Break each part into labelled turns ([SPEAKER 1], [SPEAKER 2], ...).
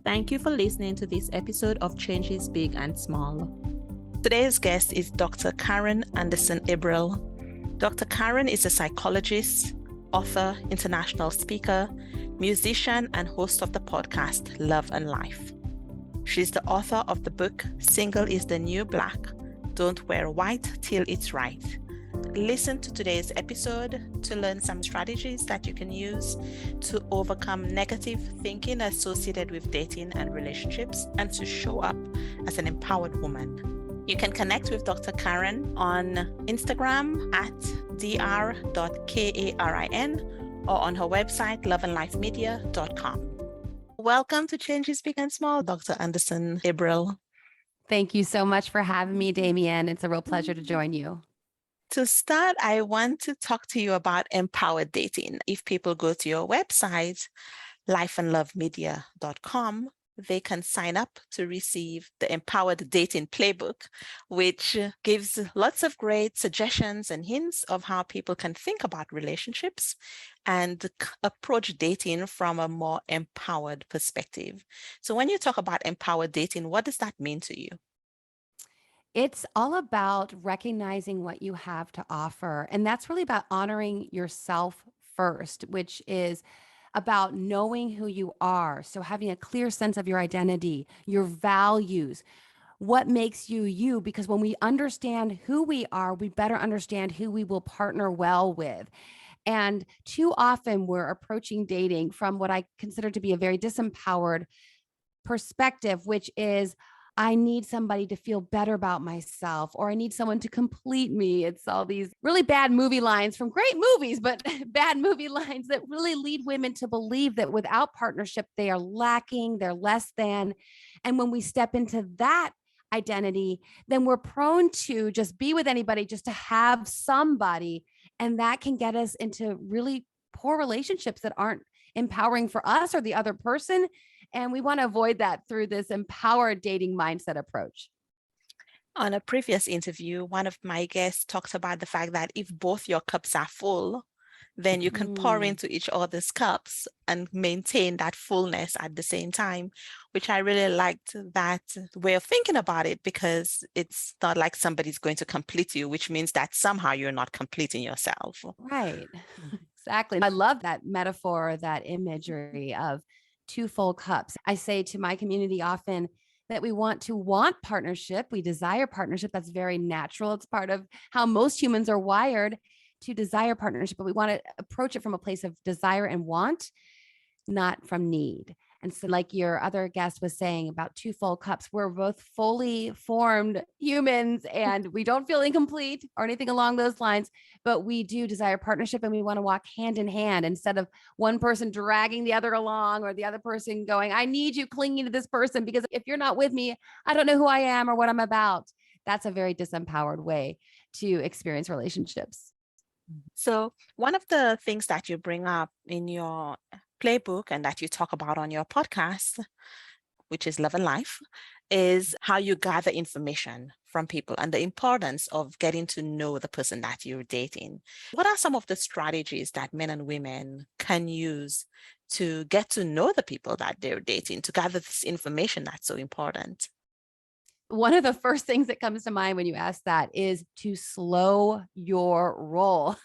[SPEAKER 1] Thank you for listening to this episode of Changes Big and Small. Today's guest is Dr. Karin Anderson Abrell. Dr. Karin is a psychologist, author, international speaker, musician, and host of the podcast Love and Life. She's the author of the book Single is the New Black, Don't Wear White Till It's Right. Listen to today's episode to learn some strategies that you can use to overcome negative thinking associated with dating and relationships and to show up as an empowered woman. You can connect with Dr. Karin on Instagram at dr.karin or on her website loveandlifemedia.com. Welcome to Changes Big and Small, Dr. Anderson Abrell.
[SPEAKER 2] Thank you so much for having me, Damien. It's a real pleasure to join you.
[SPEAKER 1] To start, I want to talk to you about empowered dating. If people go to your website, lifeandlovemedia.com, they can sign up to receive the Empowered Dating Playbook, which gives lots of great suggestions and hints of how people can think about relationships and approach dating from a more empowered perspective. So when you talk about empowered dating, what does that mean to you?
[SPEAKER 2] It's all about recognizing what you have to offer. And that's really about honoring yourself first, which is about knowing who you are. So having a clear sense of your identity, your values, what makes you you, because when we understand who we are, we better understand who we will partner well with. And too often we're approaching dating from what I consider to be a very disempowered perspective, which is, I need somebody to feel better about myself, or I need someone to complete me. It's all these really bad movie lines from great movies, but bad movie lines that really lead women to believe that without partnership, they are lacking, they're less than. And when we step into that identity, then we're prone to just be with anybody just to have somebody. And that can get us into really poor relationships that aren't empowering for us or the other person. And we want to avoid that through this empowered dating mindset approach.
[SPEAKER 1] On a previous interview, one of my guests talked about the fact that if both your cups are full, then you can pour into each other's cups and maintain that fullness at the same time, which I really liked that way of thinking about it, because it's not like somebody's going to complete you, which means that somehow you're not completing yourself.
[SPEAKER 2] Right. Exactly. I love that metaphor, that imagery of two full cups. I say to my community often that we want partnership. We desire partnership. That's very natural. It's part of how most humans are wired to desire partnership, but we want to approach it from a place of desire and want, not from need. And so like your other guest was saying about two full cups, we're both fully formed humans and we don't feel incomplete or anything along those lines, but we do desire partnership and we want to walk hand in hand instead of one person dragging the other along or the other person going, I need you clinging to this person because if you're not with me, I don't know who I am or what I'm about. That's a very disempowered way to experience relationships.
[SPEAKER 1] So one of the things that you bring up in your playbook and that you talk about on your podcast, which is Love and Life, is how you gather information from people and the importance of getting to know the person that you're dating. What are some of the strategies that men and women can use to get to know the people that they're dating, to gather this information that's so important?
[SPEAKER 2] One of the first things that comes to mind when you ask that is to slow your roll.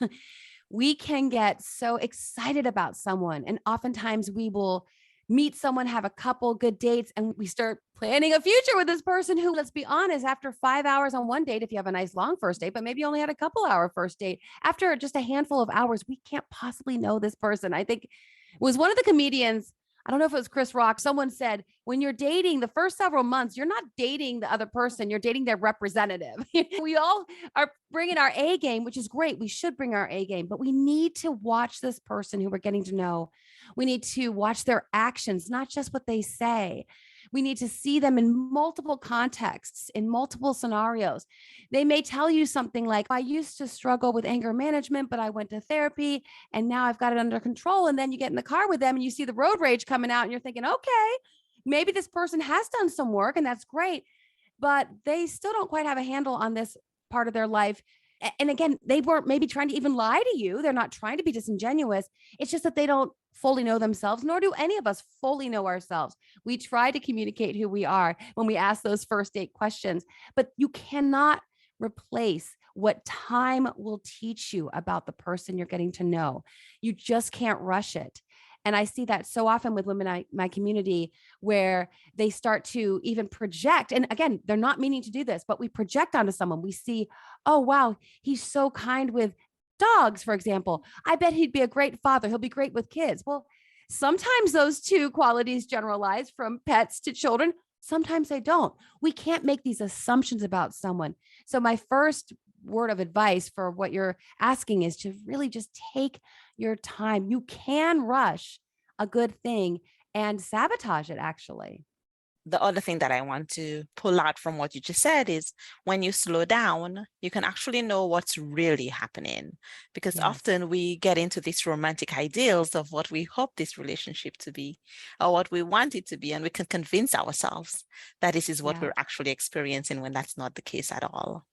[SPEAKER 2] We can get so excited about someone, and oftentimes we will meet someone, have a couple good dates, and we start planning a future with this person who, let's be honest, after 5 hours on one date, if you have a nice long first date, but maybe you only had a couple hour first date, after just a handful of hours, we can't possibly know this person. I think it was one of the comedians, I don't know if it was Chris Rock, someone said, when you're dating the first several months, you're not dating the other person, you're dating their representative. We all are bringing our A game, which is great. We should bring our A game, but we need to watch this person who we're getting to know. We need to watch their actions, not just what they say. We need to see them in multiple contexts, in multiple scenarios. They may tell you something like, I used to struggle with anger management, but I went to therapy and now I've got it under control. And then you get in the car with them and you see the road rage coming out and you're thinking, okay, maybe this person has done some work and that's great, but they still don't quite have a handle on this part of their life. And again, they weren't maybe trying to even lie to you. They're not trying to be disingenuous. It's just that they don't fully know themselves, nor do any of us fully know ourselves. We try to communicate who we are when we ask those first date questions, but you cannot replace what time will teach you about the person you're getting to know. You just can't rush it. And I see that so often with women in my community where they start to even project. And again, they're not meaning to do this, but we project onto someone. We see, oh, wow, he's so kind with dogs, for example. I bet he'd be a great father. He'll be great with kids. Well, sometimes those two qualities generalize from pets to children. Sometimes they don't. We can't make these assumptions about someone. So my first word of advice for what you're asking is to really just take your time. You can rush a good thing and sabotage it, actually.
[SPEAKER 1] The other thing that I want to pull out from what you just said is when you slow down, you can actually know what's really happening. Because
[SPEAKER 2] Yes.
[SPEAKER 1] often we get into these romantic ideals of what we hope this relationship to be or what we want it to be. And we can convince ourselves that this is what
[SPEAKER 2] Yeah.
[SPEAKER 1] we're actually experiencing when that's not the case at all.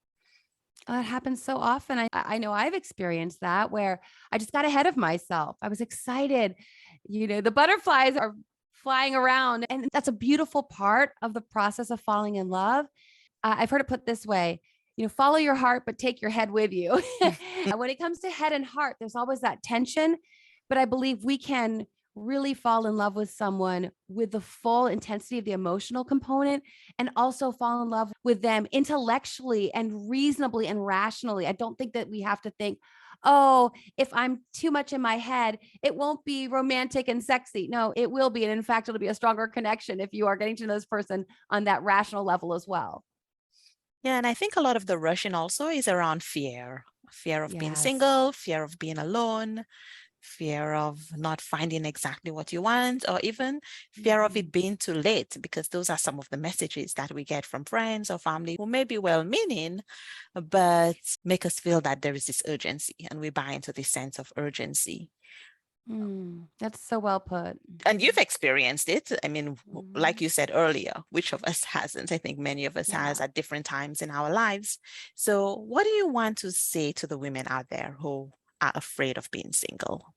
[SPEAKER 2] It happens so often. I know I've experienced that where I just got ahead of myself. I was excited. The butterflies are flying around, and that's a beautiful part of the process of falling in love. I've heard it put this way, follow your heart, but take your head with you. When it comes to head and heart, there's always that tension, but I believe we can really fall in love with someone with the full intensity of the emotional component and also fall in love with them intellectually and reasonably and rationally. I don't think that we have to think, oh, if I'm too much in my head, it won't be romantic and sexy. No, it will be. And in fact, it'll be a stronger connection if you are getting to know this person on that rational level as well.
[SPEAKER 1] Yeah, and I think a lot of the rushing also is around fear of being
[SPEAKER 2] Yes.
[SPEAKER 1] single, fear of being alone, fear of not finding exactly what you want, or even fear of it being too late, because those are some of the messages that we get from friends or family who may be well-meaning, but make us feel that there is this urgency, and we buy into this sense of urgency.
[SPEAKER 2] That's so well put.
[SPEAKER 1] And you've experienced it. I mean, like
[SPEAKER 2] Mhm.
[SPEAKER 1] you said earlier, which of us hasn't? I think many of us has
[SPEAKER 2] Yeah.
[SPEAKER 1] at different times in our lives. So what do you want to say to the women out there who are afraid of being single?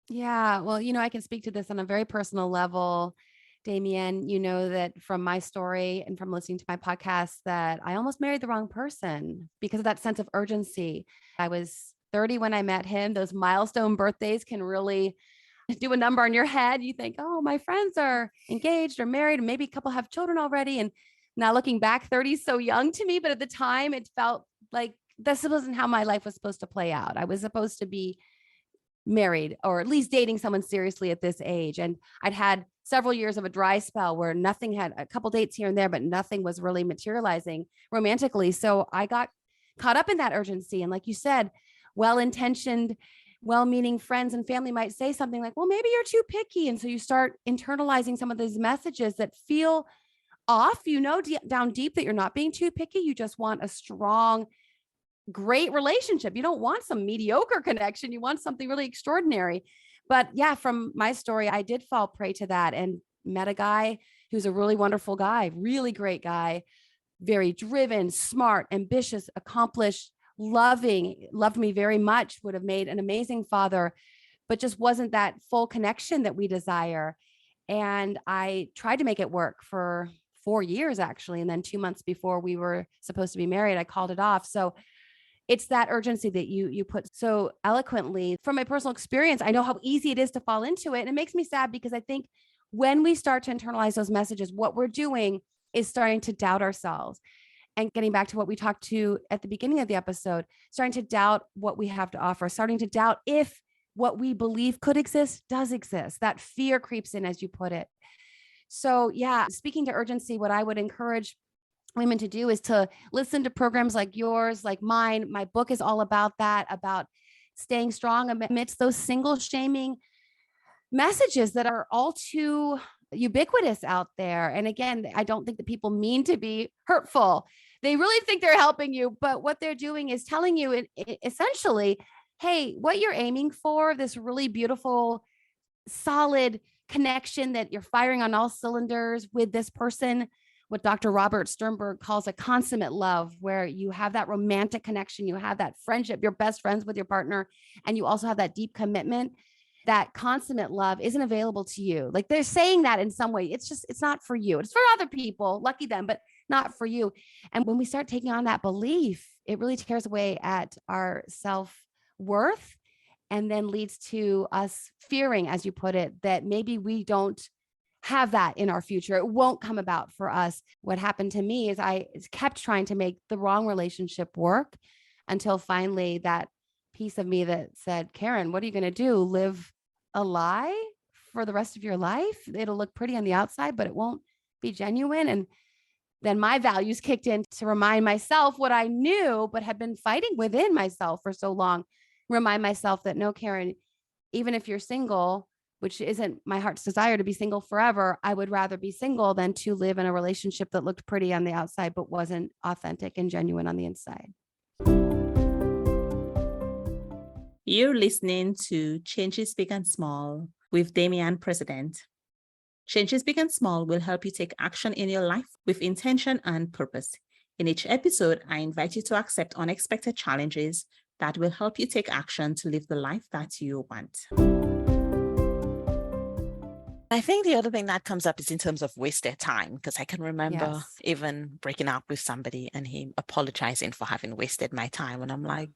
[SPEAKER 2] Yeah. Well, I can speak to this on a very personal level. Damien, you know that from my story and from listening to my podcast that I almost married the wrong person because of that sense of urgency. I was 30 when I met him. Those milestone birthdays can really do a number on your head. You think, oh, my friends are engaged or married, and maybe a couple have children already. And now looking back, 30 is so young to me. But at the time, it felt like this wasn't how my life was supposed to play out. I was supposed to be married or at least dating someone seriously at this age. And I'd had several years of a dry spell where nothing had a couple dates here and there, but nothing was really materializing romantically. So I got caught up in that urgency. And like you said, well-intentioned, well-meaning friends and family might say something like, well, maybe you're too picky. And so you start internalizing some of those messages that feel off, down deep that you're not being too picky. You just want a strong, great relationship. You don't want some mediocre connection. You want something really extraordinary. But yeah, from my story, I did fall prey to that and met a guy who's a really wonderful guy, really great guy, very driven, smart, ambitious, accomplished, loving, loved me very much, would have made an amazing father, but just wasn't that full connection that we desire. And I tried to make it work for 4 years, actually. And then 2 months before we were supposed to be married, I called it off. So it's that urgency that you put so eloquently. From my personal experience, I know how easy it is to fall into it. And it makes me sad because I think when we start to internalize those messages, what we're doing is starting to doubt ourselves. And getting back to what we talked to at the beginning of the episode, starting to doubt what we have to offer, starting to doubt if what we believe could exist does exist. That fear creeps in, as you put it. So, yeah, speaking to urgency, what I would encourage women to do is to listen to programs like yours, like mine. My book is all about that, about staying strong amidst those single shaming messages that are all too ubiquitous out there. And again, I don't think that people mean to be hurtful. They really think they're helping you, but what they're doing is telling you essentially, hey, what you're aiming for, this really beautiful, solid connection that you're firing on all cylinders with this person, what Dr. Robert Sternberg calls a consummate love, where you have that romantic connection, you have that friendship, you're best friends with your partner, and you also have that deep commitment. that consummate love isn't available to you. Like they're saying that in some way. It's not for you. It's for other people, lucky them, but not for you. And when we start taking on that belief, it really tears away at our self-worth and then leads to us fearing, as you put it, that maybe we don't have that in our future. It won't come about for us. What happened to me is I kept trying to make the wrong relationship work until finally that piece of me that said, Karin, what are you going to do? Live a lie for the rest of your life? It'll look pretty on the outside, but it won't be genuine. And then my values kicked in to remind myself what I knew, but had been fighting within myself for so long. Remind myself that no, Karin, even if you're single, which isn't my heart's desire to be single forever, I would rather be single than to live in a relationship that looked pretty on the outside, but wasn't authentic and genuine on the inside.
[SPEAKER 1] You're listening to Changes Big and Small with Damian President. Changes Big and Small will help you take action in your life with intention and purpose. In each episode, I invite you to accept unexpected challenges that will help you take action to live the life that you want. I think the other thing that comes up is in terms of wasted time, because I can remember even breaking up with somebody and him apologizing for having wasted my time. And I'm like,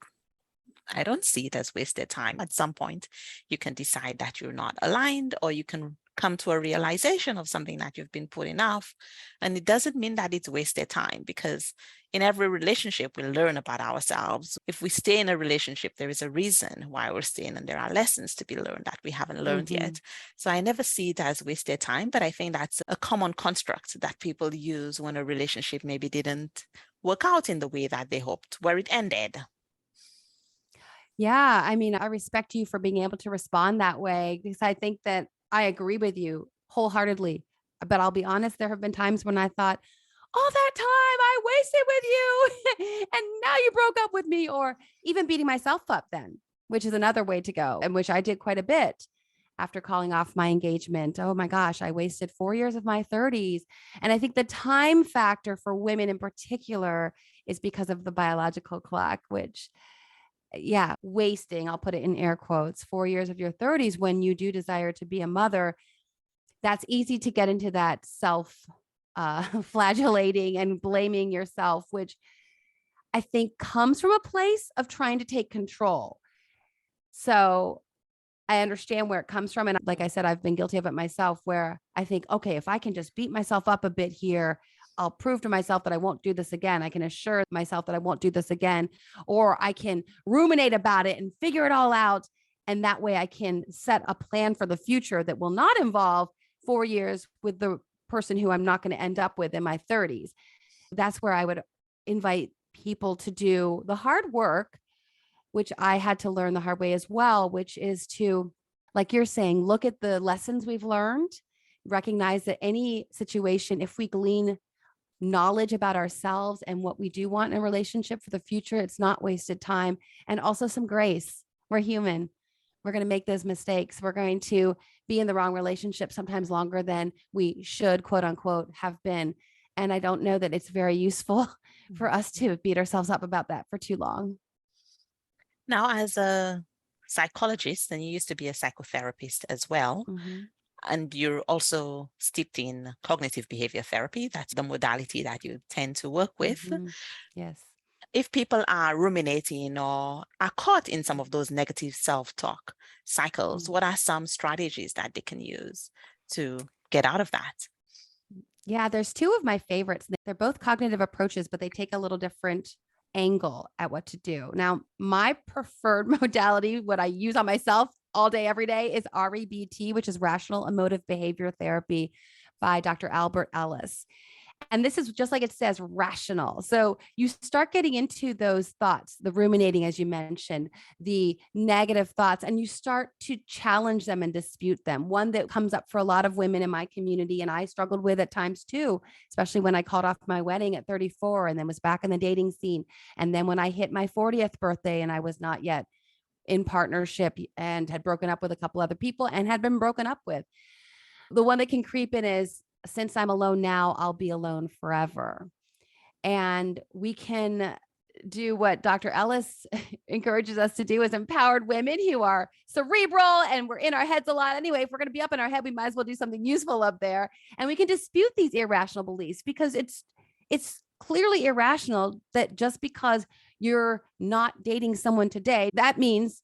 [SPEAKER 1] I don't see it as wasted time. At some point, you can decide that you're not aligned, or you can come to a realization of something that you've been putting off. And it doesn't mean that it's wasted time, because in every relationship, we learn about ourselves. If we stay in a relationship, there is a reason why we're staying, and there are lessons to be learned that we haven't learned yet. So I never see it as wasted time, but I think that's a common construct that people use when a relationship maybe didn't work out in the way that they hoped, where it ended.
[SPEAKER 2] Yeah. I mean, I respect you for being able to respond that way, because I think that I agree with you wholeheartedly. But I'll be honest, there have been times when I thought, all that time I wasted with you and now you broke up with me, or even beating myself up then, which is another way to go, and which I did quite a bit after calling off my engagement. Oh my gosh, I wasted 4 years of my 30s. And I think the time factor for women in particular is because of the biological clock, which wasting, I'll put it in air quotes, 4 years of your 30s when you do desire to be a mother. That's easy to get into that self flagellating and blaming yourself, which I think comes from a place of trying to take control. So I understand where it comes from. And like I said, I've been guilty of it myself, where I think, okay, if I can just beat myself up a bit here, I'll prove to myself that I won't do this again. I can assure myself that I won't do this again, or I can ruminate about it and figure it all out. And that way I can set a plan for the future that will not involve 4 years with the person who I'm not going to end up with in my 30s. That's where I would invite people to do the hard work, which I had to learn the hard way as well, which is to, like you're saying, look at the lessons we've learned, recognize that any situation, if we glean knowledge about ourselves and what we do want in a relationship for the future, it's not wasted time. And also some grace. We're human. We're going to make those mistakes. We're going to be in the wrong relationship sometimes longer than we should, quote unquote, have been. And I don't know that it's very useful for us to beat ourselves up about that for too long.
[SPEAKER 1] Now, as a psychologist, and you used to be a psychotherapist as well, and you're also steeped in cognitive behavior therapy. That's the modality that you tend to work with.
[SPEAKER 2] Yes.
[SPEAKER 1] If people are ruminating or are caught in some of those negative self-talk cycles, what are some strategies that they can use to get out of that?
[SPEAKER 2] Yeah, there's two of my favorites. They're both cognitive approaches, but they take a little different angle at what to do. Now, my preferred modality, what I use on myself all day, every day, is REBT, which is Rational Emotive Behavior Therapy by Dr. Albert Ellis. And this is just like it says, rational. So you start getting into those thoughts, the ruminating, as you mentioned, the negative thoughts, and you start to challenge them and dispute them. One that comes up for a lot of women in my community, and I struggled with at times too, especially when I called off my wedding at 34 and then was back in the dating scene. And then when I hit my 40th birthday and I was not yet in partnership and had broken up with a couple other people and had been broken up with. The one that can creep in is, since I'm alone now, I'll be alone forever. And we can do what Dr. Ellis encourages us to do as empowered women who are cerebral and we're in our heads a lot. Anyway, if we're going to be up in our head, we might as well do something useful up there. And we can dispute these irrational beliefs because it's clearly irrational that just because you're not dating someone today, that means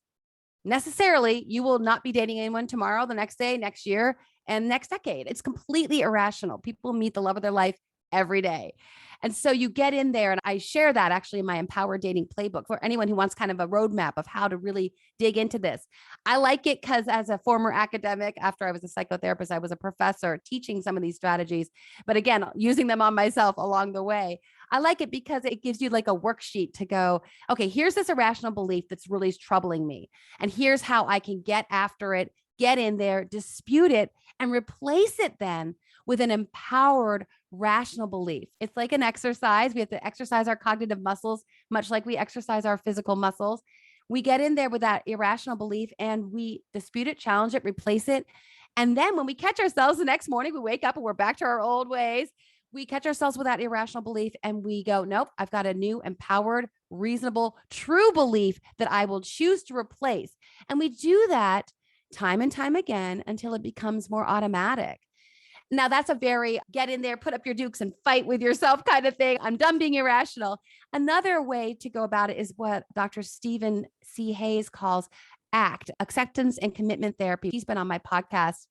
[SPEAKER 2] necessarily you will not be dating anyone tomorrow, the next day, next year, and next decade. It's completely irrational. People meet the love of their life every day. And so you get in there, and I share that actually in my Empowered Dating Playbook for anyone who wants kind of a roadmap of how to really dig into this. I like it because as a former academic, after I was a psychotherapist, I was a professor teaching some of these strategies, but again, using them on myself along the way. I like it because it gives you like a worksheet to go, okay, here's this irrational belief that's really troubling me. And here's how I can get after it, get in there, dispute it, and replace it then with an empowered, rational belief. It's like an exercise. We have to exercise our cognitive muscles, much like we exercise our physical muscles. We get in there with that irrational belief and we dispute it, challenge it, replace it. And then when we catch ourselves the next morning, we wake up and we're back to our old ways. We catch ourselves with that irrational belief and we go, nope, I've got a new empowered, reasonable, true belief that I will choose to replace. And we do that time and time again until it becomes more automatic. Now, that's a very get in there, put up your dukes and fight with yourself kind of thing. I'm done being irrational. Another way to go about it is what Dr. Stephen C. Hayes calls ACT, acceptance and commitment therapy. He's been on my podcast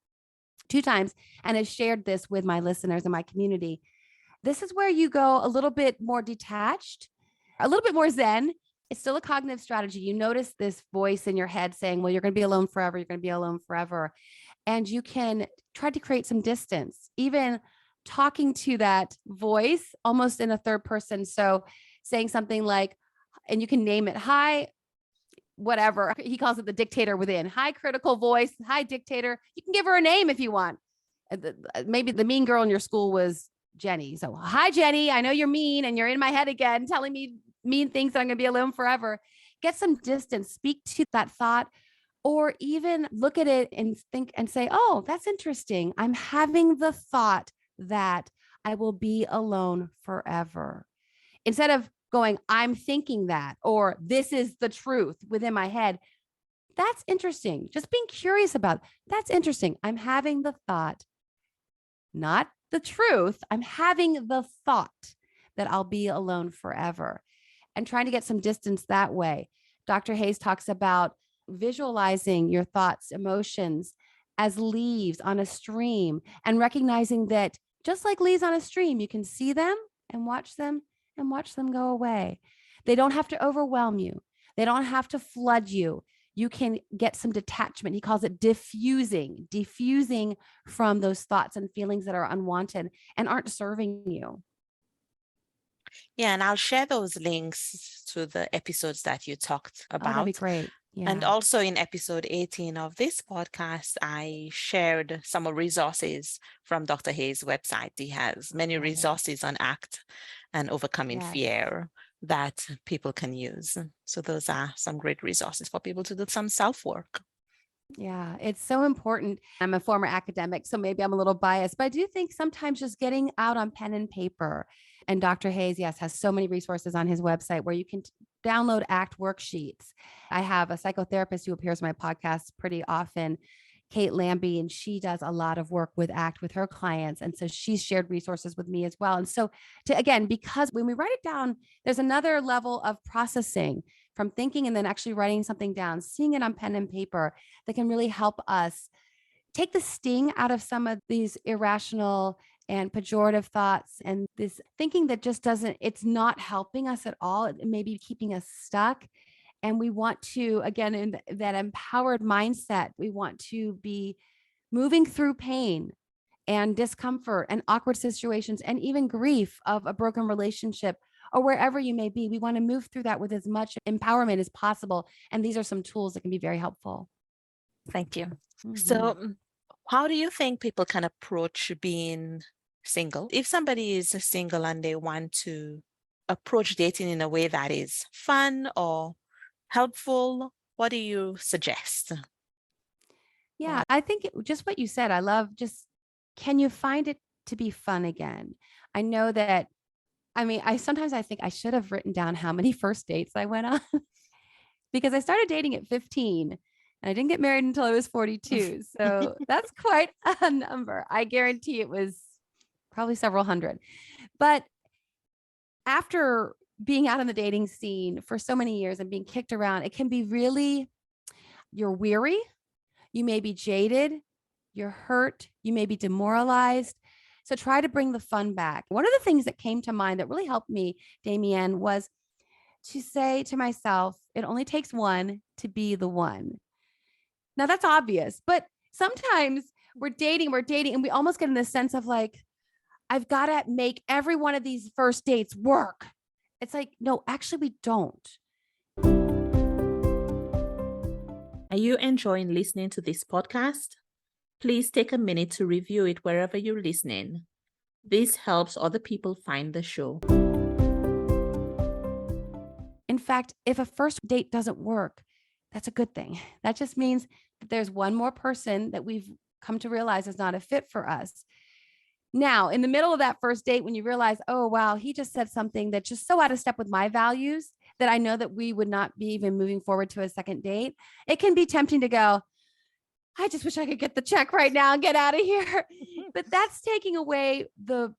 [SPEAKER 2] 2 times and has shared this with my listeners and my community. This is where you go a little bit more detached, a little bit more zen. It's still a cognitive strategy. You notice this voice in your head saying, well, you're going to be alone forever. You're going to be alone forever. And you can try to create some distance, even talking to that voice almost in a third person. So saying something like, and you can name it, hi, whatever. He calls it the dictator within. Hi, critical voice. Hi, dictator. You can give her a name if you want. Maybe the mean girl in your school was Jenny. So, hi, Jenny. I know you're mean and you're in my head again, telling me mean things that I'm going to be alone forever. Get some distance. Speak to that thought. Or even look at it and think and say, oh, that's interesting. I'm having the thought that I will be alone forever. Instead of going, I'm thinking that, or this is the truth within my head. That's interesting. Just being curious about, that's interesting. I'm having the thought, not the truth. I'm having the thought that I'll be alone forever and trying to get some distance that way. Dr. Hayes talks about visualizing your thoughts, emotions as leaves on a stream and recognizing that just like leaves on a stream, you can see them and watch them go away. They don't have to overwhelm you. They don't have to flood you. You can get some detachment. He calls it diffusing from those thoughts and feelings that are unwanted and aren't serving you.
[SPEAKER 1] Yeah, and I'll share those links to the episodes that you talked about.
[SPEAKER 2] Oh, that'd be great. Yeah.
[SPEAKER 1] And also in episode 18 of this podcast, I shared some resources from Dr. Hayes' website. He has many resources on ACT and overcoming fear that people can use. So those are some great resources for people to do some self-work.
[SPEAKER 2] Yeah, it's so important. I'm a former academic, so maybe I'm a little biased, but I do think sometimes just getting out on pen and paper. And Dr. Hayes, yes, has so many resources on his website where you can download ACT worksheets. I have a psychotherapist who appears on my podcast pretty often, Kate Lambie, and she does a lot of work with ACT with her clients. And so she's shared resources with me as well. And so because when we write it down, there's another level of processing from thinking and then actually writing something down, seeing it on pen and paper that can really help us take the sting out of some of these irrational and pejorative thoughts and this thinking that just it's not helping us at all. It may be keeping us stuck. And we want to, again, in that empowered mindset, we want to be moving through pain and discomfort and awkward situations and even grief of a broken relationship or wherever you may be. We want to move through that with as much empowerment as possible. And these are some tools that can be very helpful.
[SPEAKER 1] Thank you. Mm-hmm. So how do you think people can approach being single? If somebody is single and they want to approach dating in a way that is fun or helpful, what do you suggest?
[SPEAKER 2] Yeah, I think just what you said, I love can you find it to be fun again? I know that I mean, sometimes I think I should have written down how many first dates I went on because I started dating at 15 and I didn't get married until I was 42. So that's quite a number. I guarantee it was probably several hundred. But after being out in the dating scene for so many years and being kicked around, it can be really, you're weary, you may be jaded, you're hurt, you may be demoralized. So try to bring the fun back. One of the things that came to mind that really helped me, Damienne, was to say to myself, it only takes one to be the one. Now that's obvious, but sometimes we're dating, and we almost get in this sense of like, I've got to make every one of these first dates work. It's like, no, actually we don't.
[SPEAKER 1] Are you enjoying listening to this podcast? Please take a minute to review it wherever you're listening. This helps other people find the show.
[SPEAKER 2] In fact, if a first date doesn't work, that's a good thing. That just means that there's one more person that we've come to realize is not a fit for us. Now, in the middle of that first date, when you realize, oh, wow, he just said something that's just so out of step with my values that I know that we would not be even moving forward to a second date, it can be tempting to go, I just wish I could get the check right now and get out of here. But that's taking away the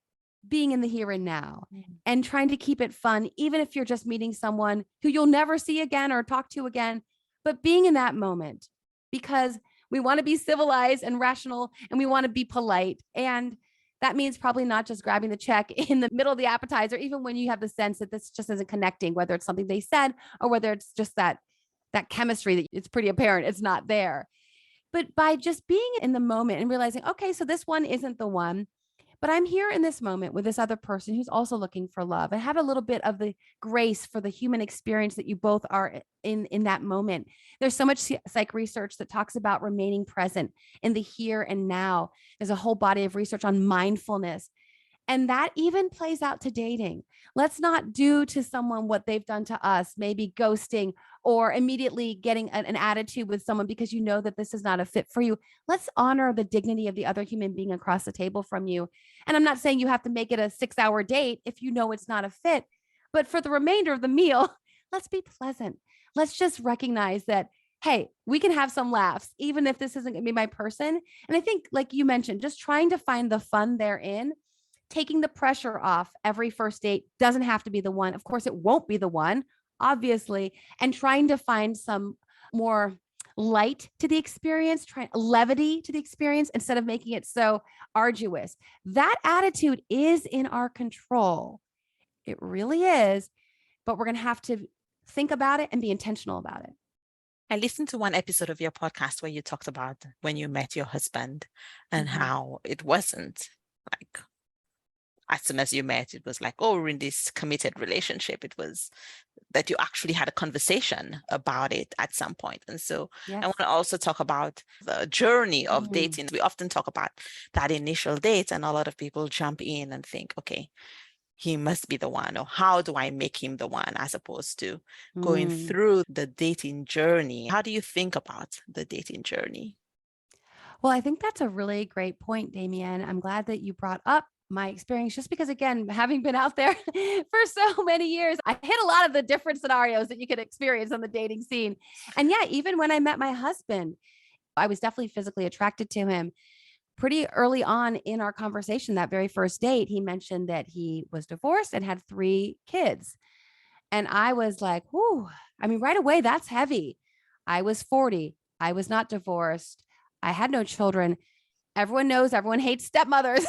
[SPEAKER 2] being in the here and now and trying to keep it fun, even if you're just meeting someone who you'll never see again or talk to again, but being in that moment because we want to be civilized and rational and we want to be polite. And that means probably not just grabbing the check in the middle of the appetizer, even when you have the sense that this just isn't connecting, whether it's something they said or whether it's just that chemistry that it's pretty apparent it's not there. But by just being in the moment and realizing, okay, so this one isn't the one, but I'm here in this moment with this other person who's also looking for love and have a little bit of the grace for the human experience that you both are in that moment. There's so much psych research that talks about remaining present in the here and now. There's a whole body of research on mindfulness. And that even plays out to dating. Let's not do to someone what they've done to us, maybe ghosting or immediately getting an attitude with someone because you know that this is not a fit for you. Let's honor the dignity of the other human being across the table from you. And I'm not saying you have to make it a 6-hour date if you know it's not a fit, but for the remainder of the meal, let's be pleasant. Let's just recognize that, hey, we can have some laughs, even if this isn't going to be my person. And I think, like you mentioned, just trying to find the fun therein, taking the pressure off. Every first date doesn't have to be the one. Of course, it won't be the one, obviously, and trying to find some more light to the experience, levity to the experience instead of making it so arduous. That attitude is in our control. It really is, but we're going to have to think about it and be intentional about it.
[SPEAKER 1] I listened to one episode of your podcast where you talked about when you met your husband and how it wasn't like as soon as you met, it was like, oh, we're in this committed relationship. It was that you actually had a conversation about it at some point. And so I want to also talk about the journey of dating. We often talk about that initial date and a lot of people jump in and think, okay, he must be the one, or how do I make him the one, as opposed to going through the dating journey. How do you think about the dating journey?
[SPEAKER 2] Well, I think that's a really great point, Damienne. I'm glad that you brought up my experience, just because, again, having been out there for so many years, I hit a lot of the different scenarios that you could experience on the dating scene. And yeah, even when I met my husband, I was definitely physically attracted to him. Pretty early on in our conversation, that very first date, he mentioned that he was divorced and had 3 kids. And I was like, whoo, I mean, right away, that's heavy. I was 40. I was not divorced. I had no children. Everyone knows everyone hates stepmothers.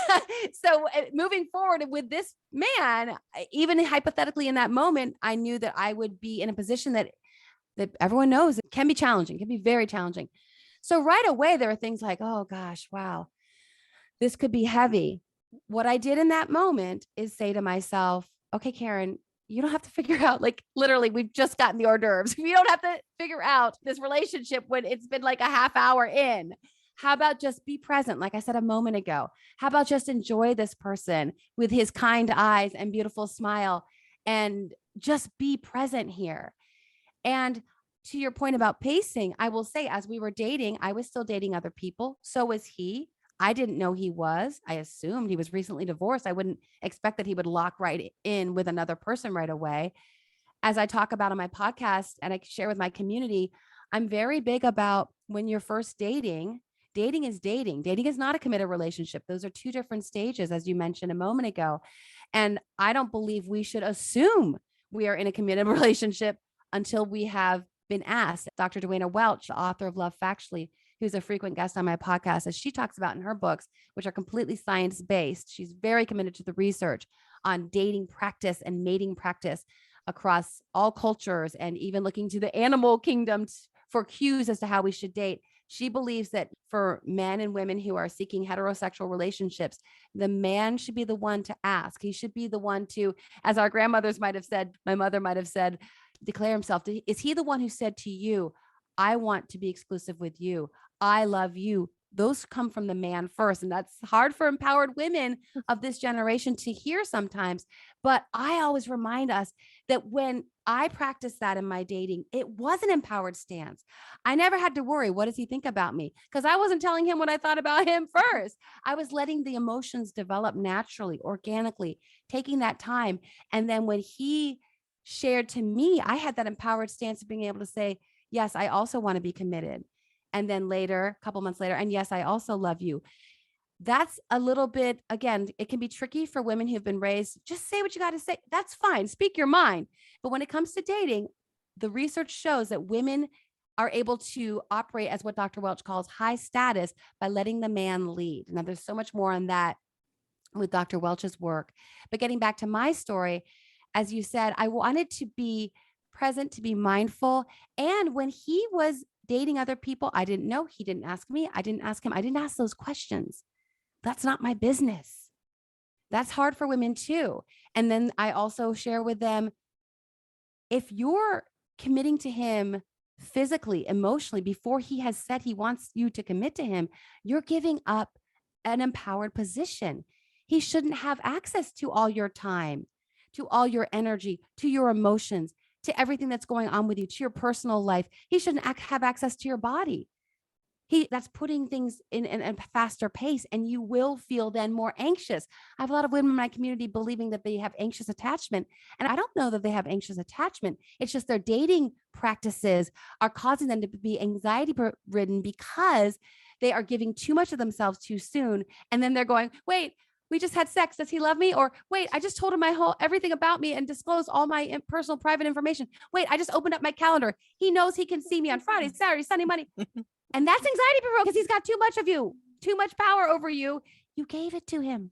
[SPEAKER 2] So moving forward with this man, even hypothetically in that moment, I knew that I would be in a position that everyone knows it can be challenging, can be very challenging. So right away, there are things like, oh gosh, wow, this could be heavy. What I did in that moment is say to myself, okay, Karin, you don't have to figure out, like, literally, we've just gotten the hors d'oeuvres. You don't have to figure out this relationship when it's been like a half hour in. How about just be present? Like I said a moment ago, how about just enjoy this person with his kind eyes and beautiful smile and just be present here? And to your point about pacing, I will say, as we were dating, I was still dating other people. So was he. I didn't know he was. I assumed he was recently divorced. I wouldn't expect that he would lock right in with another person right away. As I talk about on my podcast and I share with my community, I'm very big about when you're first dating. Dating is dating. Dating is not a committed relationship. Those are two different stages, as you mentioned a moment ago. And I don't believe we should assume we are in a committed relationship until we have been asked. Dr. Duana Welch, the author of Love Factually, who's a frequent guest on my podcast, as she talks about in her books, which are completely science-based. She's very committed to the research on dating practice and mating practice across all cultures, and even looking to the animal kingdom for cues as to how we should date. She believes that for men and women who are seeking heterosexual relationships, the man should be the one to ask. He should be the one to, as our grandmothers might have said, my mother might have said, declare himself. Is he the one who said to you, I want to be exclusive with you, I love you? Those come from the man first. And that's hard for empowered women of this generation to hear sometimes. But I always remind us that when I practiced that in my dating, it was an empowered stance. I never had to worry, what does he think about me? Because I wasn't telling him what I thought about him first. I was letting the emotions develop naturally, organically, taking that time. And then when he shared to me, I had that empowered stance of being able to say, yes, I also want to be committed. And then later, a couple months later, and yes, I also love you. That's a little bit, again, it can be tricky for women who've been raised, just say what you got to say. That's fine. Speak your mind. But when it comes to dating, the research shows that women are able to operate as what Dr. Welch calls high status by letting the man lead. Now, there's so much more on that with Dr. Welch's work. But getting back to my story, as you said, I wanted to be present, to be mindful. And when he was dating other people, I didn't know. He didn't ask me. I didn't ask him. I didn't ask those questions. That's not my business. That's hard for women too. And then I also share with them, if you're committing to him physically, emotionally, before he has said he wants you to commit to him, you're giving up an empowered position. He shouldn't have access to all your time, to all your energy, to your emotions, to everything that's going on with you, to your personal life. He shouldn't have access to your body. That's putting things in a faster pace, and you will feel then more anxious. I have a lot of women in my community believing that they have anxious attachment. And I don't know that they have anxious attachment. It's just their dating practices are causing them to be anxiety ridden because they are giving too much of themselves too soon. And then they're going, wait, we just had sex. Does he love me? Or wait, I just told him everything about me and disclosed all my personal private information. Wait, I just opened up my calendar. He knows he can see me on Friday, Saturday, Sunday, Monday. And that's anxiety provoking because he's got too much of you, too much power over you. You gave it to him.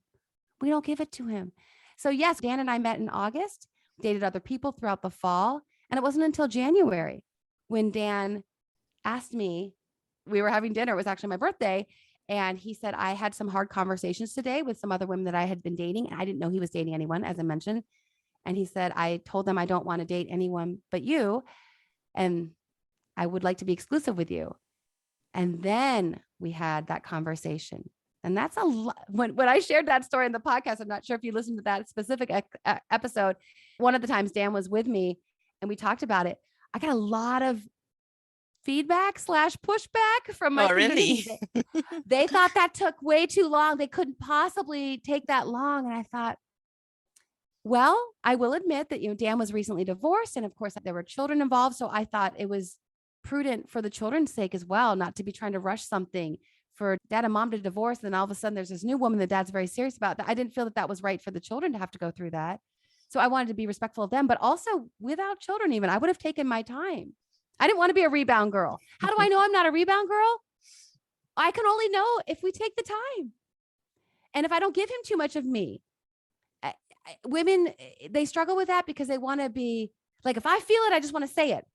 [SPEAKER 2] We don't give it to him. So yes, Dan and I met in August, dated other people throughout the fall. And it wasn't until January when Dan asked me, we were having dinner. It was actually my birthday. And he said, I had some hard conversations today with some other women that I had been dating. And I didn't know he was dating anyone, as I mentioned. And he said, I told them I don't want to date anyone but you. And I would like to be exclusive with you. And then we had that conversation. And that's a lot. When I shared that story in the podcast, I'm not sure if you listened to that specific episode. One of the times Dan was with me and we talked about it. I got a lot of feedback / pushback from my community.
[SPEAKER 1] Really?
[SPEAKER 2] They thought that took way too long. They couldn't possibly take that long. And I thought, well, I will admit that, Dan was recently divorced. And of course there were children involved. So I thought it was prudent for the children's sake as well, not to be trying to rush something for dad and mom to divorce. And then all of a sudden there's this new woman that dad's very serious about. That I didn't feel that was right for the children to have to go through that. So I wanted to be respectful of them, but also without children, even I would have taken my time. I didn't want to be a rebound girl. How do I know I'm not a rebound girl? I can only know if we take the time. And if I don't give him too much of me. Women, they struggle with that because they want to be like, if I feel it, I just want to say it.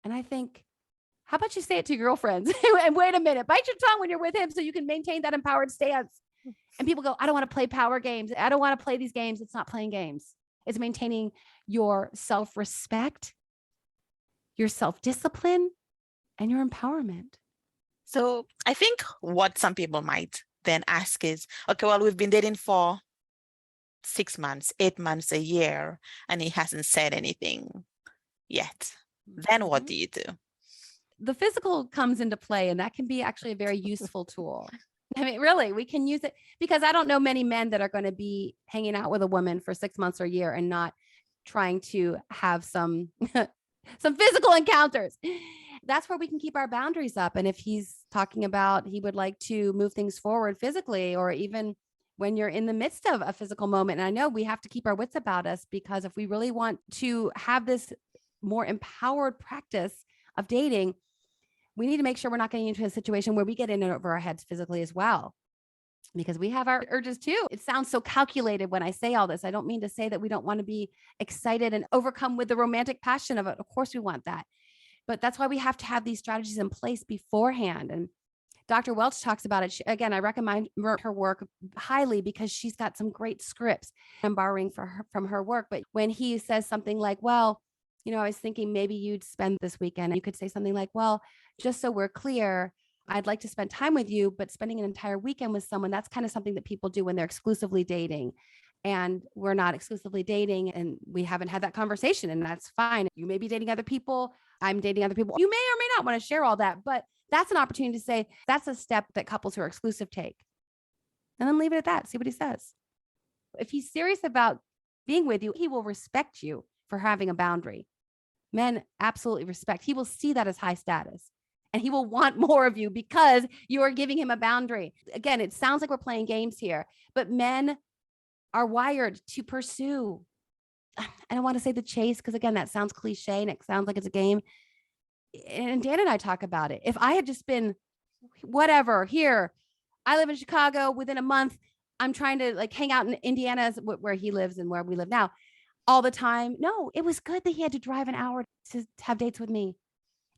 [SPEAKER 2] And I think, how about you say it to your girlfriends and wait a minute, bite your tongue when you're with him so you can maintain that empowered stance. And people go, I don't want to play power games. I don't want to play these games. It's not playing games. It's maintaining your self-respect, your self-discipline, and your empowerment.
[SPEAKER 1] So I think what some people might then ask is, okay, well, we've been dating for 6 months, 8 months, a year, and he hasn't said anything yet. Then what do you do?
[SPEAKER 2] The physical comes into play, and that can be actually a very useful tool. I mean, really, we can use it because I don't know many men that are going to be hanging out with a woman for 6 months or a year and not trying to have some some physical encounters. That's where we can keep our boundaries up. And if he's talking about he would like to move things forward physically, or even when you're in the midst of a physical moment, and I know we have to keep our wits about us, because if we really want to have this more empowered practice of dating, we need to make sure we're not getting into a situation where we get in over our heads physically as well, because we have our urges too. It sounds so calculated when I say all this. I don't mean to say that we don't want to be excited and overcome with the romantic passion of it. Of course we want that. But that's why we have to have these strategies in place beforehand. And Dr. Welch talks about it. Again, I recommend her work highly because she's got some great scripts. I'm borrowing from her work. But when he says something like, well, I was thinking maybe you'd spend this weekend. You could say something like, well, just so we're clear, I'd like to spend time with you, but spending an entire weekend with someone, that's kind of something that people do when they're exclusively dating. And we're not exclusively dating, and we haven't had that conversation, and that's fine. You may be dating other people. I'm dating other people. You may or may not want to share all that, but that's an opportunity to say that's a step that couples who are exclusive take. And then leave it at that. See what he says. If he's serious about being with you, he will respect you for having a boundary. Men absolutely respect. He will see that as high status, and he will want more of you because you are giving him a boundary. Again, it sounds like we're playing games here, but men are wired to pursue. I don't want to say the chase, because again, that sounds cliche and it sounds like it's a game. And Dan and I talk about it. If I had just been whatever here, I live in Chicago, within a month, I'm trying to hang out in Indiana, where he lives and where we live now, all the time. No, it was good that he had to drive an hour to have dates with me.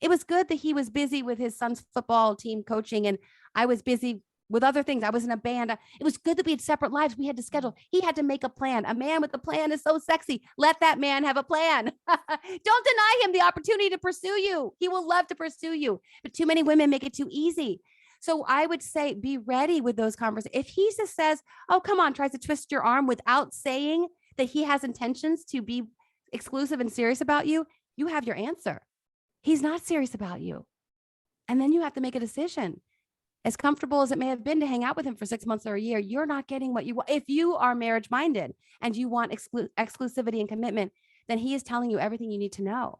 [SPEAKER 2] It was good that he was busy with his son's football team coaching, and I was busy with other things. I was in a band. It was good that we had separate lives. We had to schedule. He had to make a plan. A man with a plan is so sexy. Let that man have a plan. Don't deny him the opportunity to pursue you. He will love to pursue you, but too many women make it too easy. So I would say be ready with those conversations. If he just says, oh, come on, tries to twist your arm without saying that he has intentions to be exclusive and serious about you, you have your answer. He's not serious about you. And then you have to make a decision. As comfortable as it may have been to hang out with him for 6 months or a year, you're not getting what you want. If you are marriage minded and you want exclusivity and commitment, then he is telling you everything you need to know.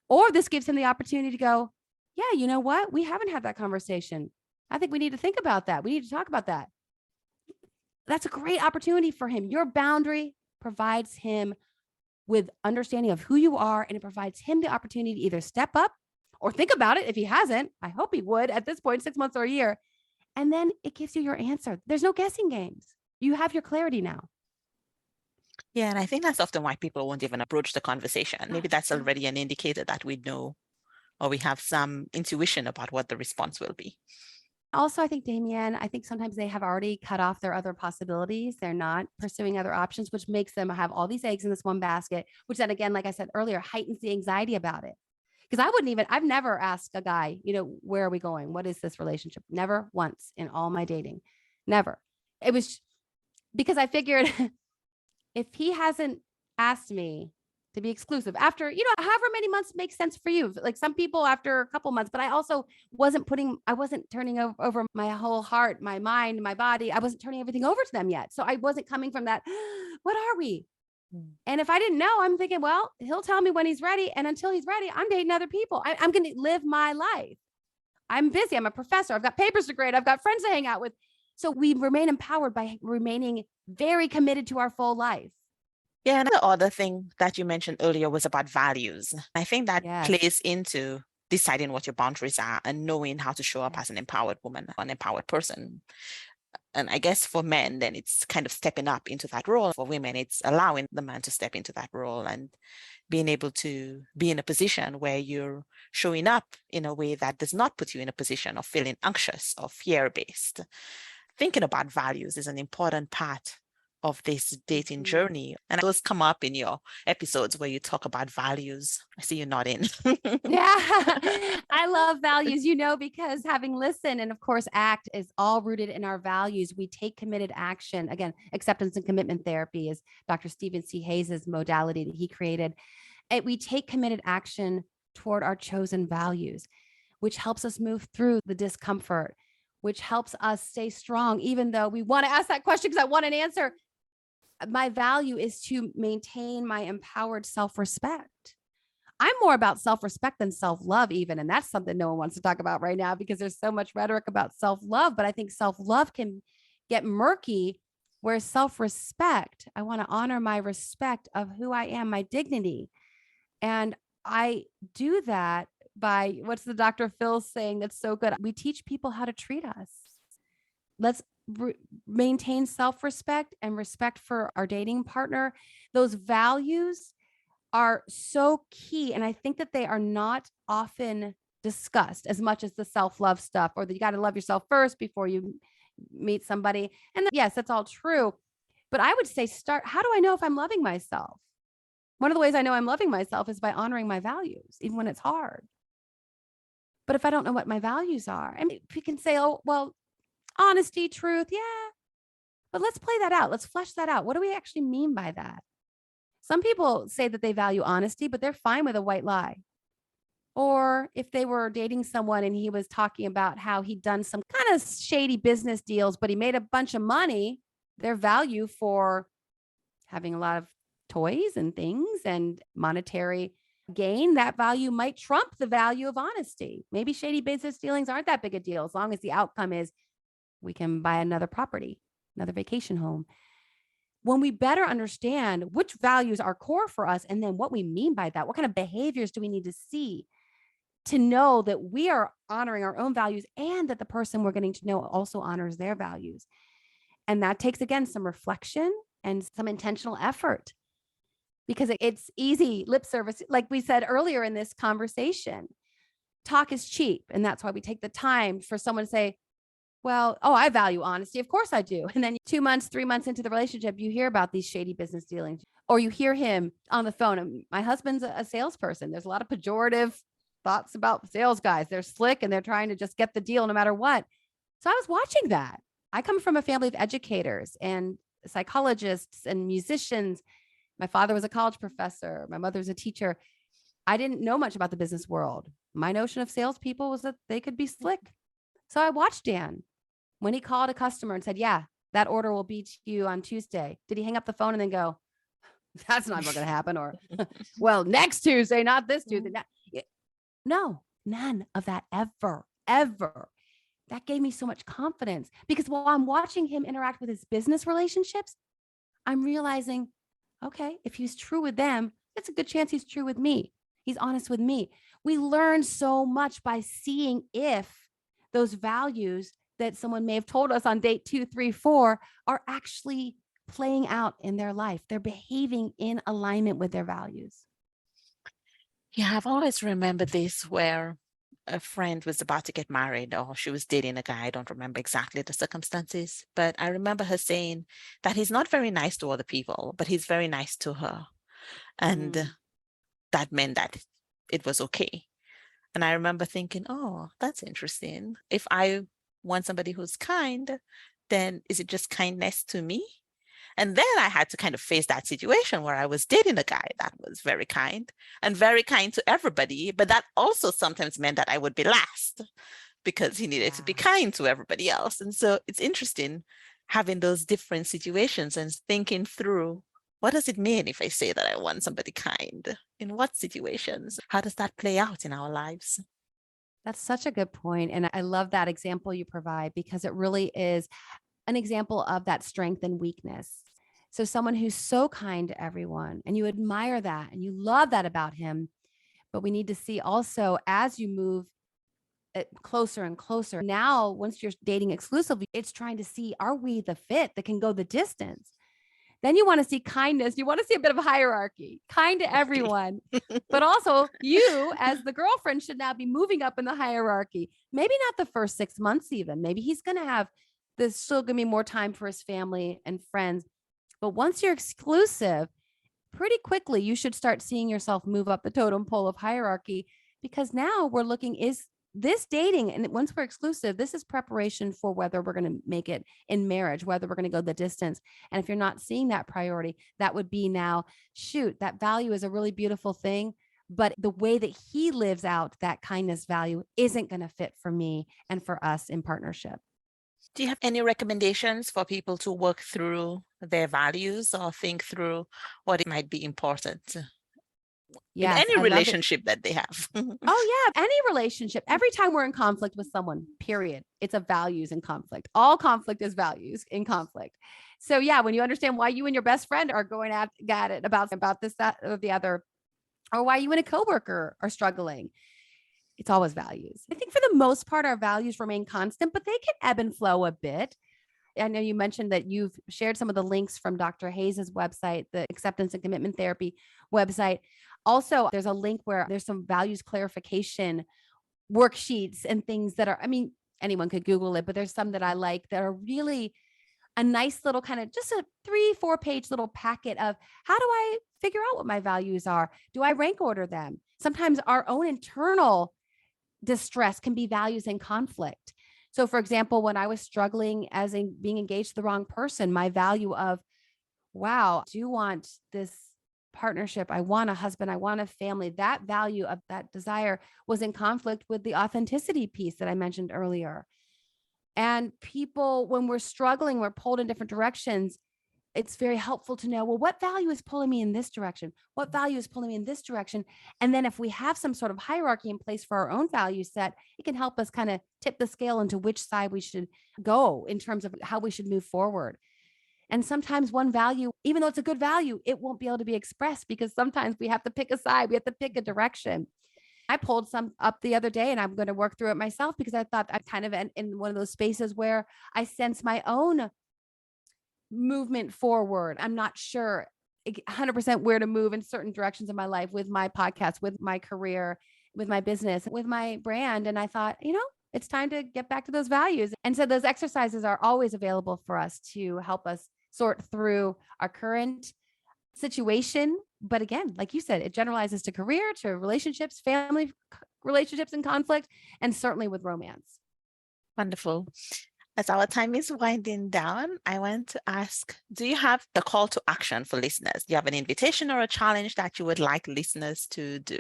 [SPEAKER 2] Or this gives him the opportunity to go, yeah, you know what? We haven't had that conversation. I think we need to think about that. We need to talk about that. That's a great opportunity for him. Your boundary provides him with understanding of who you are, and it provides him the opportunity to either step up or think about it if he hasn't. I hope he would at this point, 6 months or a year. And then it gives you your answer. There's no guessing games. You have your clarity now.
[SPEAKER 1] Yeah, and I think that's often why people won't even approach the conversation. Maybe that's already an indicator that we know, or we have some intuition about what the response will be.
[SPEAKER 2] Also, I think, Damien, sometimes they have already cut off their other possibilities. They're not pursuing other options, which makes them have all these eggs in this one basket, which then again, like I said earlier, heightens the anxiety about it. Because I've never asked a guy, where are we going? What is this relationship? Never once in all my dating. Never. It was because I figured if he hasn't asked me to be exclusive after, however many months makes sense for you. Like some people after a couple months, but I also wasn't turning over my whole heart, my mind, my body. I wasn't turning everything over to them yet. So I wasn't coming from that. What are we? And if I didn't know, I'm thinking, well, he'll tell me when he's ready. And until he's ready, I'm dating other people. I'm going to live my life. I'm busy. I'm a professor. I've got papers to grade. I've got friends to hang out with. So we remain empowered by remaining very committed to our full life.
[SPEAKER 1] Yeah, and the other thing that you mentioned earlier was about values. I think that plays into deciding what your boundaries are and knowing how to show up as an empowered woman, an empowered person. And I guess for men, then it's kind of stepping up into that role. For women, it's allowing the man to step into that role and being able to be in a position where you're showing up in a way that does not put you in a position of feeling anxious or fear-based. Thinking about values is an important part of this dating journey. And those come up in your episodes where you talk about values. I see you nodding.
[SPEAKER 2] Yeah, I love values, because having listened and of course ACT is all rooted in our values. We take committed action. Again, acceptance and commitment therapy is Dr. Stephen C. Hayes's modality that he created. And we take committed action toward our chosen values, which helps us move through the discomfort, which helps us stay strong, even though we want to ask that question because I want an answer. My value is to maintain my empowered self-respect. I'm more about self-respect than self-love even. And that's something no one wants to talk about right now because there's so much rhetoric about self-love. But I think self-love can get murky, where self-respect, I want to honor my respect of who I am, my dignity. And I do that by, what's the Dr. Phil saying that's so good? We teach people how to treat us. Let's maintain self-respect and respect for our dating partner. Those values are so key. And I think that they are not often discussed as much as the self-love stuff, or that you got to love yourself first before you meet somebody. And yes, that's all true. But I would say how do I know if I'm loving myself? One of the ways I know I'm loving myself is by honoring my values, even when it's hard. But if I don't know what my values are, I mean, we can say, oh, well, honesty, truth. Yeah. But let's play that out. Let's flesh that out. What do we actually mean by that? Some people say that they value honesty, but they're fine with a white lie. Or if they were dating someone and he was talking about how he'd done some kind of shady business deals, but he made a bunch of money, their value for having a lot of toys and things and monetary gain, that value might trump the value of honesty. Maybe shady business dealings aren't that big a deal as long as the outcome is we can buy another property, another vacation home. When we better understand which values are core for us and then what we mean by that, what kind of behaviors do we need to see to know that we are honoring our own values and that the person we're getting to know also honors their values. And that takes, again, some reflection and some intentional effort, because it's easy lip service. Like we said earlier in this conversation, talk is cheap. And that's why we take the time for someone to say, well, oh, I value honesty. Of course I do. And then 2 months, 3 months into the relationship, you hear about these shady business dealings, or you hear him on the phone. And my husband's a salesperson. There's a lot of pejorative thoughts about sales guys. They're slick and they're trying to just get the deal no matter what. So I was watching that. I come from a family of educators and psychologists and musicians. My father was a college professor. My mother was a teacher. I didn't know much about the business world. My notion of salespeople was that they could be slick. So I watched Dan. When he called a customer and said, yeah, that order will be to you on Tuesday, did he hang up the phone and then go, that's not going to happen? Or, well, next Tuesday, not this Tuesday. No, none of that ever. That gave me so much confidence, because while I'm watching him interact with his business relationships, I'm realizing, okay, if he's true with them, it's a good chance he's true with me. He's honest with me. We learn so much by seeing if those values that someone may have told us on date 2, 3, 4 are actually playing out in their life. They're behaving in alignment with their values.
[SPEAKER 1] Yeah, I've always remembered this, where a friend was about to get married, or she was dating a guy. I don't remember exactly the circumstances, but I remember her saying that he's not very nice to other people, but he's very nice to her. And that meant that it was okay. And I remember thinking, oh, that's interesting. If I want somebody who's kind, then is it just kindness to me? And then I had to kind of face that situation where I was dating a guy that was very kind to everybody. But that also sometimes meant that I would be last because he needed to be kind to everybody else. And so it's interesting having those different situations and thinking through, what does it mean if I say that I want somebody kind? In what situations? How does that play out in our lives?
[SPEAKER 2] That's such a good point. And I love that example you provide, because it really is an example of that strength and weakness. So someone who's so kind to everyone, and you admire that and you love that about him. But we need to see also, as you move closer and closer, now, once you're dating exclusively, it's trying to see, are we the fit that can go the distance? Then you want to see kindness. You want to see a bit of a hierarchy, kind to everyone, but also you as the girlfriend should now be moving up in the hierarchy. Maybe not the first 6 months, even. Maybe he's going to have this, still going to be more time for his family and friends. But once you're exclusive, pretty quickly, you should start seeing yourself move up the totem pole of hierarchy, because now we're looking, is this dating? And once we're exclusive, this is preparation for whether we're going to make it in marriage, whether we're going to go the distance. And if you're not seeing that priority, that would be now, shoot, that value is a really beautiful thing, but the way that he lives out that kindness value isn't going to fit for me and for us in partnership.
[SPEAKER 1] Do you have any recommendations for people to work through their values or think through what it might be important in
[SPEAKER 2] Yes,
[SPEAKER 1] any
[SPEAKER 2] I love that.
[SPEAKER 1] relationship that they have?
[SPEAKER 2] Oh, yeah. Any relationship, every time we're in conflict with someone, period, it's a values in conflict. All conflict is values in conflict. So, yeah, when you understand why you and your best friend are going at it about this, that, or the other, or why you and a coworker are struggling, it's always values. I think for the most part, our values remain constant, but they can ebb and flow a bit. I know you mentioned that you've shared some of the links from Dr. Hayes's website, the acceptance and commitment therapy website. Also, there's a link where there's some values clarification worksheets and things that are, I mean, anyone could Google it, but there's some that I like that are really a nice little kind of just a 3-4 page little packet of how do I figure out what my values are? Do I rank order them? Sometimes our own internal distress can be values in conflict. So, for example, when I was struggling as in being engaged to the wrong person, my value of, wow, I do want this partnership. I want a husband. I want a family. That value of that desire was in conflict with the authenticity piece that I mentioned earlier. And people, when we're struggling, we're pulled in different directions. It's very helpful to know, well, what value is pulling me in this direction? What value is pulling me in this direction? And then if we have some sort of hierarchy in place for our own value set, it can help us kind of tip the scale into which side we should go in terms of how we should move forward. And sometimes one value, even though it's a good value, it won't be able to be expressed because sometimes we have to pick a side, we have to pick a direction. I pulled some up the other day and I'm going to work through it myself because I thought I'm kind of in one of those spaces where I sense my own movement forward. I'm not sure 100% where to move in certain directions in my life with my podcast, with my career, with my business, with my brand. And I thought, it's time to get back to those values. And so those exercises are always available for us to help us sort through our current situation. But again, like you said, it generalizes to career, to relationships, family relationships and conflict, and certainly with romance.
[SPEAKER 1] Wonderful. As our time is winding down, I want to ask, do you have the call to action for listeners? Do you have an invitation or a challenge that you would like listeners to do?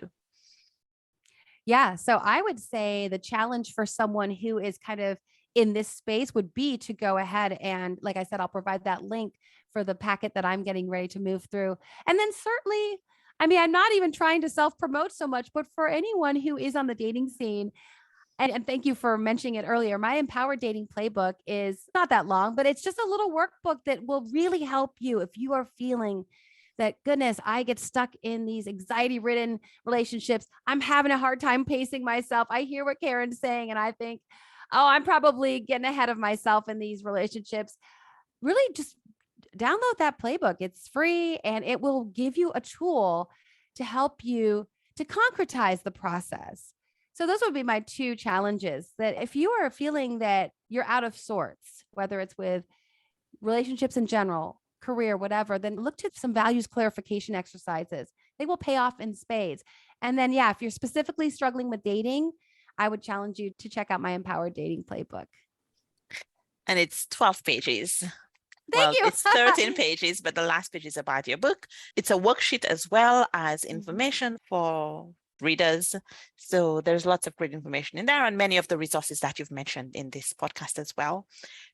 [SPEAKER 2] Yeah. So I would say the challenge for someone who is kind of in this space would be to go ahead and, like I said, I'll provide that link for the packet that I'm getting ready to move through. And then certainly, I mean, I'm not even trying to self promote so much, but for anyone who is on the dating scene, and thank you for mentioning it earlier. My Empowered Dating Playbook is not that long, but it's just a little workbook that will really help you if you are feeling that, goodness, I get stuck in these anxiety-ridden relationships. I'm having a hard time pacing myself. I hear what Karen's saying, and I think, oh, I'm probably getting ahead of myself in these relationships. Really just download that playbook. It's free, and it will give you a tool to help you to concretize the process. So those would be my two challenges, that if you are feeling that you're out of sorts, whether it's with relationships in general, career, whatever, then look to some values clarification exercises. They will pay off in spades. And then, yeah, if you're specifically struggling with dating, I would challenge you to check out my Empowered Dating Playbook.
[SPEAKER 1] And it's 12 pages.
[SPEAKER 2] Thank you.
[SPEAKER 1] It's 13 pages, but the last page is about your book. It's a worksheet as well as information for readers. So there's lots of great information in there and many of the resources that you've mentioned in this podcast as well.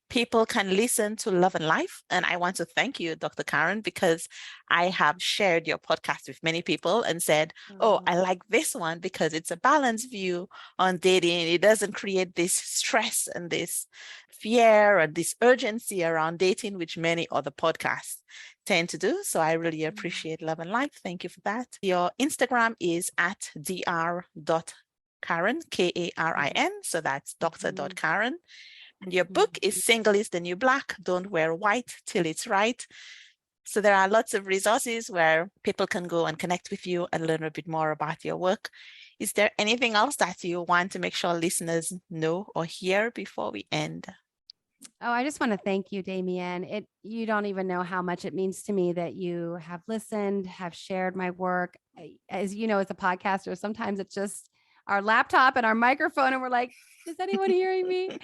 [SPEAKER 1] People can listen to Love and Life. And I want to thank you, Dr. Karin, because I have shared your podcast with many people and said, oh, I like this one because it's a balanced view on dating. It doesn't create this stress and this fear and this urgency around dating, which many other podcasts tend to do. So I really appreciate Love and Life. Thank you for that. Your Instagram is at dr.karin, Karin. So that's dr.karin. And your book is Single is the New Black. Don't wear white till it's right. So there are lots of resources where people can go and connect with you and learn a bit more about your work. Is there anything else that you want to make sure listeners know or hear before we end?
[SPEAKER 2] Oh, I just want to thank you, Damien. You don't even know how much it means to me that you have listened, have shared my work. As you know, as a podcaster, sometimes it's just our laptop and our microphone, and we're like, is anyone hearing me?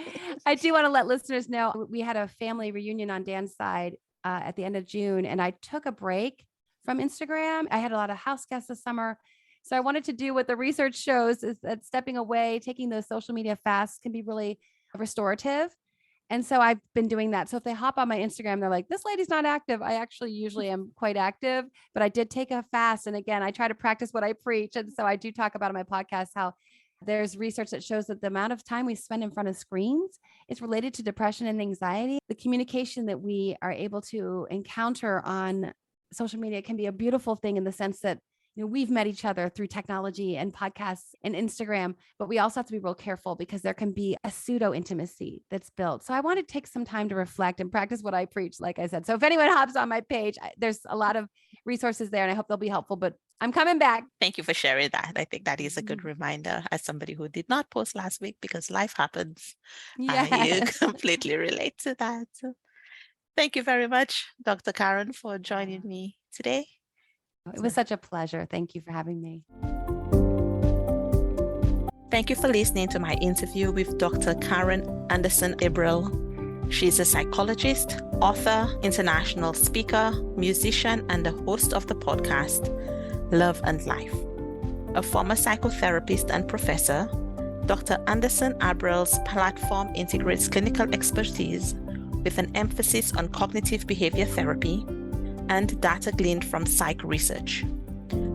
[SPEAKER 2] I do want to let listeners know we had a family reunion on Dan's side at the end of June, and I took a break from Instagram. I had a lot of house guests this summer. So I wanted to do what the research shows is that stepping away, taking those social media fasts can be really restorative. And so I've been doing that. So if they hop on my Instagram, they're like, this lady's not active. I actually usually am quite active, but I did take a fast. And again, I try to practice what I preach. And so I do talk about on my podcast how there's research that shows that the amount of time we spend in front of screens is related to depression and anxiety. The communication that we are able to encounter on social media can be a beautiful thing in the sense that we've met each other through technology and podcasts and Instagram, but we also have to be real careful because there can be a pseudo intimacy that's built. So I want to take some time to reflect and practice what I preach, like I said. So if anyone hops on my page, there's a lot of resources there and I hope they'll be helpful, but I'm coming back.
[SPEAKER 1] Thank you for sharing that. I think that is a good reminder as somebody who did not post last week because life happens.
[SPEAKER 2] Yes.
[SPEAKER 1] I completely relate to that. Thank you very much, Dr. Karin, for joining me today.
[SPEAKER 2] It was such a pleasure. Thank you for having me.
[SPEAKER 1] Thank you for listening to my interview with Dr. Karin Anderson Abrell. She's a psychologist, author, international speaker, musician, and the host of the podcast, Love and Life. A former psychotherapist and professor, Dr. Anderson Abrell's platform integrates clinical expertise with an emphasis on cognitive behavior therapy and data gleaned from psych research.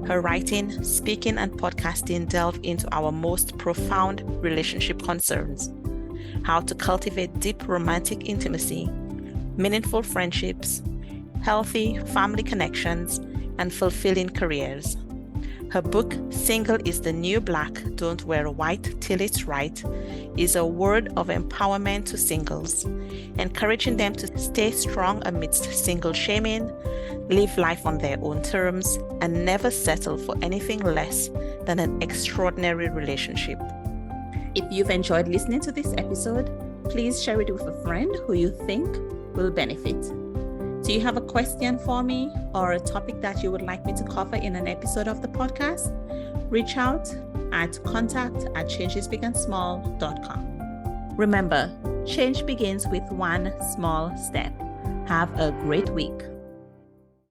[SPEAKER 1] Her writing, speaking, and podcasting delve into our most profound relationship concerns: how to cultivate deep romantic intimacy, meaningful friendships, healthy family connections, and fulfilling careers. Her book, Single is the New Black, Don't Wear White Till It's Right, is a word of empowerment to singles, encouraging them to stay strong amidst single shaming, live life on their own terms, and never settle for anything less than an extraordinary relationship. If you've enjoyed listening to this episode, please share it with a friend who you think will benefit. Do you have a question for me or a topic that you would like me to cover in an episode of the podcast? Reach out at contact@changesbigandsmall.com. Remember, change begins with one small step. Have a great week.